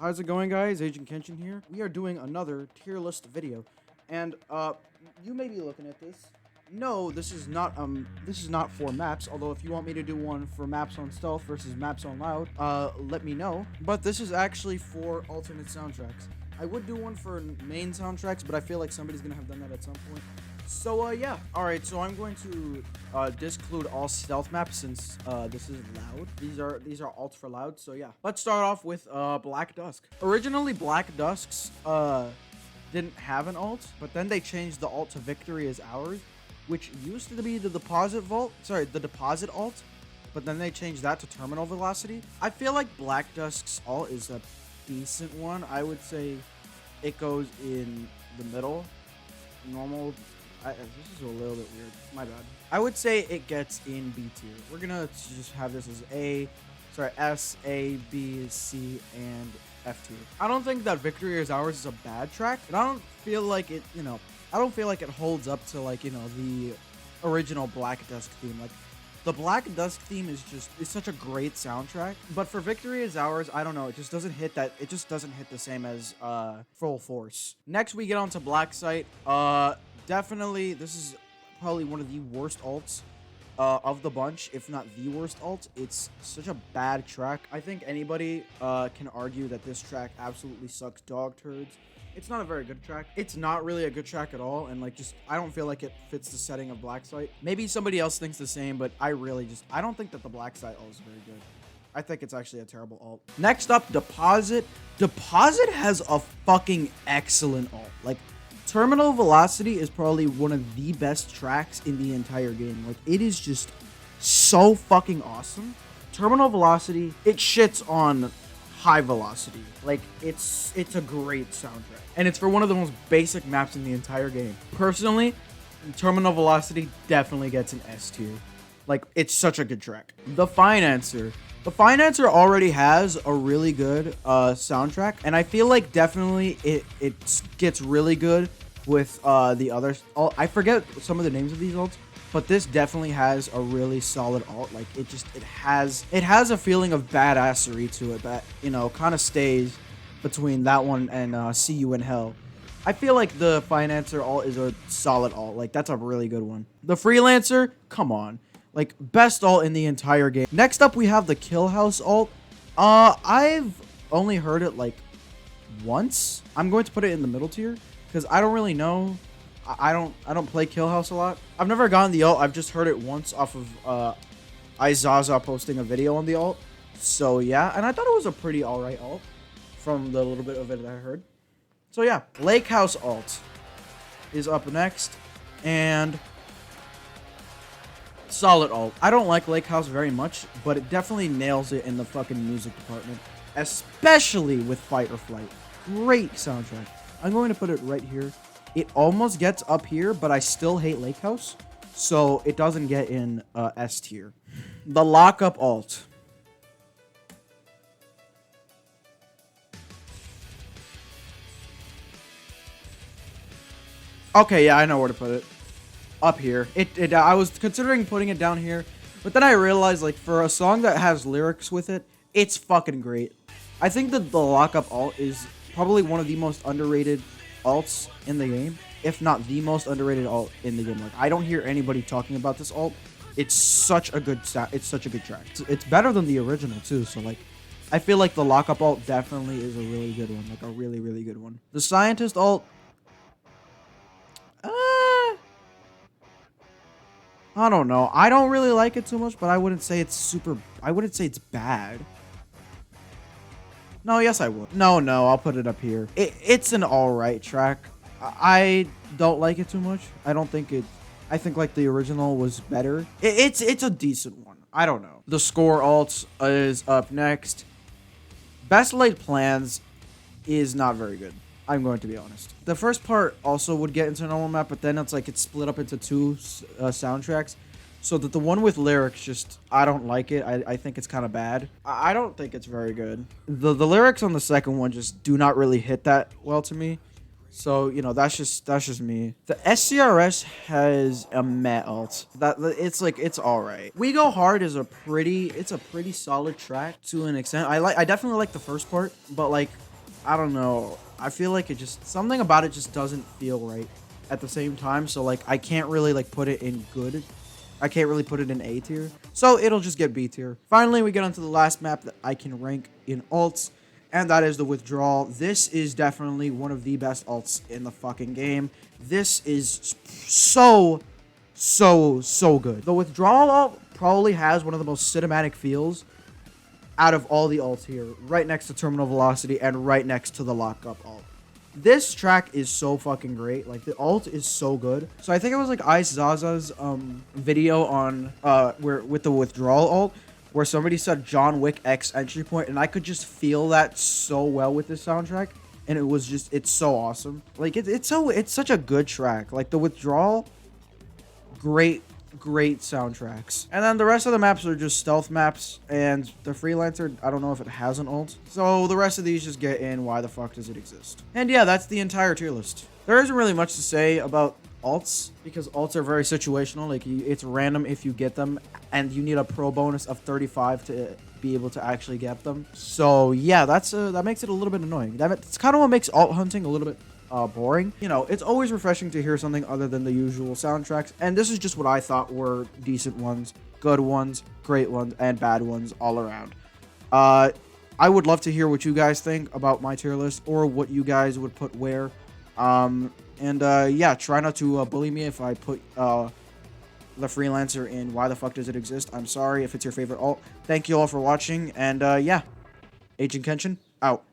How's it going, guys? Agent Kenshin here. We are doing another tier list video, and you may be looking at this. No, this is not for maps. Although if you want me to do one for maps on stealth versus maps on loud, let me know. But this is actually for alternate soundtracks. I would do one for main soundtracks, but I feel like somebody's gonna have done that at some point. So yeah. All right. So I'm going to disclude all stealth maps since this is loud. These are alts for loud. So yeah. Let's start off with Black Dusk. Originally, Black Dusks didn't have an alt, but then they changed the alt to Victory is Ours, which used to be the deposit alt, but then they changed that to Terminal Velocity. I feel like Black Dusk's alt is a decent one. I would say it goes in the middle. Normal. This is a little bit weird. My bad. I would say it gets in B tier. We're gonna just have this as S, A, B, C, and F tier. I don't think that Victory is Ours is a bad track, but I don't feel like it, I don't feel like it holds up to the original Black Dusk theme. Like, the Black Dusk theme is such a great soundtrack. But for Victory is Ours, I don't know. It just doesn't hit the same as Full Force. Next, we get on to Black Sight. Definitely, this is probably one of the worst alts of the bunch, if not the worst alt. It's such a bad track. I think anybody can argue that this track absolutely sucks dog turds. It's not a very good track. It's not really a good track at all, and I don't feel like it fits the setting of Black Sight. Maybe somebody else thinks the same, but I don't think that the Black Sight alt is very good. I think it's actually a terrible alt. Next up, Deposit. Deposit has a fucking excellent alt. Like, Terminal Velocity is probably one of the best tracks in the entire game. Like, it is just so fucking awesome. Terminal Velocity, it shits on High Velocity. Like, it's a great soundtrack. And it's for one of the most basic maps in the entire game. Personally, Terminal Velocity definitely gets an S tier. Like, it's such a good track. The Financer. The Financer already has a really good soundtrack, and I feel like definitely it gets really good with the others. I forget some of the names of these alts, but this definitely has a really solid alt. Like, it has a feeling of badassery to it that kind of stays between that one and See You in Hell. I feel like the Financer alt is a solid alt. Like, that's a really good one. The Freelancer, come on. Like, best alt in the entire game. Next up, we have the Kill House alt. I've only heard it like once. I'm going to put it in the middle tier because I don't really know. I don't play Kill House a lot. I've never gotten the alt. I've just heard it once off of Izaza posting a video on the alt. So yeah, and I thought it was a pretty alright alt from the little bit of it that I heard. So yeah, Lake House alt is up next, and solid alt. I don't like Lake House very much, but it definitely nails it in the fucking music department, especially with Fight or Flight. Great soundtrack. I'm going to put it right here. It almost gets up here, but I still hate Lake House, so it doesn't get in S tier. The Lockup alt. Okay, yeah, I know where to put it. Up here. I was considering putting it down here, but then I realized, like, for a song that has lyrics with it, it's fucking great. I think that the Lockup alt is probably one of the most underrated alts in the game, if not the most underrated alt in the game. Like, I don't hear anybody talking about this alt. It's such a good track. It's better than the original too, so like, I feel like the Lockup alt definitely is a really good one, like a really, really good one. The Scientist alt, I don't know. I don't really like it too much, but I wouldn't say it's bad. No, yes I would. No, I'll put it up here. It's an alright track. I don't like it too much. I think like the original was better. It's a decent one. I don't know. The Score alt is up next. Best Laid Plans is not very good. I'm going to be honest. The first part also would get into a normal map, but then it's split up into two soundtracks. So that the one with lyrics I don't like it. I think it's kind of bad. I don't think it's very good. The lyrics on the second one just do not really hit that well to me. So, that's just me. The SCRS has a meh alt. It's all right. We Go Hard is a pretty solid track to an extent. I definitely like the first part, but I don't know. I feel like it just, something about it just doesn't feel right at the same time. So like I can't really like put it in good. I can't really put it in A tier. So it'll just get B tier. Finally, we get onto the last map that I can rank in alts, and that is the Withdrawal. This is definitely one of the best alts in the fucking game. This is so good. The Withdrawal alt probably has one of the most cinematic feels out of all the alts here, right next to Terminal Velocity and right next to the Lockup alt. This track is so fucking great. Like, the alt is so good. So I think it was like Ice Zaza's video on where with the Withdrawal alt, where somebody said John Wick X entry point, and I could just feel that so well with this soundtrack, and it was just, it's so awesome. Like, it's such a good track. Like, the Withdrawal, great soundtracks. And then the rest of the maps are just stealth maps, and the Freelancer, I don't know if it has an ult. So the rest of these just get in why the fuck does it exist. And yeah, that's the entire tier list. There isn't really much to say about alts, because alts are very situational. Like, it's random if you get them, and you need a pro bonus of 35 to be able to actually get them. So yeah, that makes it a little bit annoying. That's kind of what makes alt hunting a little bit boring. You know, it's always refreshing to hear something other than the usual soundtracks, and this is just what I thought were decent ones, good ones, great ones, and bad ones all around. I would love to hear what you guys think about my tier list, or what you guys would put where. Yeah, try not to bully me if I put the Freelancer in why the fuck does it exist. I'm sorry if it's your favorite alt. Thank you all for watching, and yeah, Agent Kenshin out.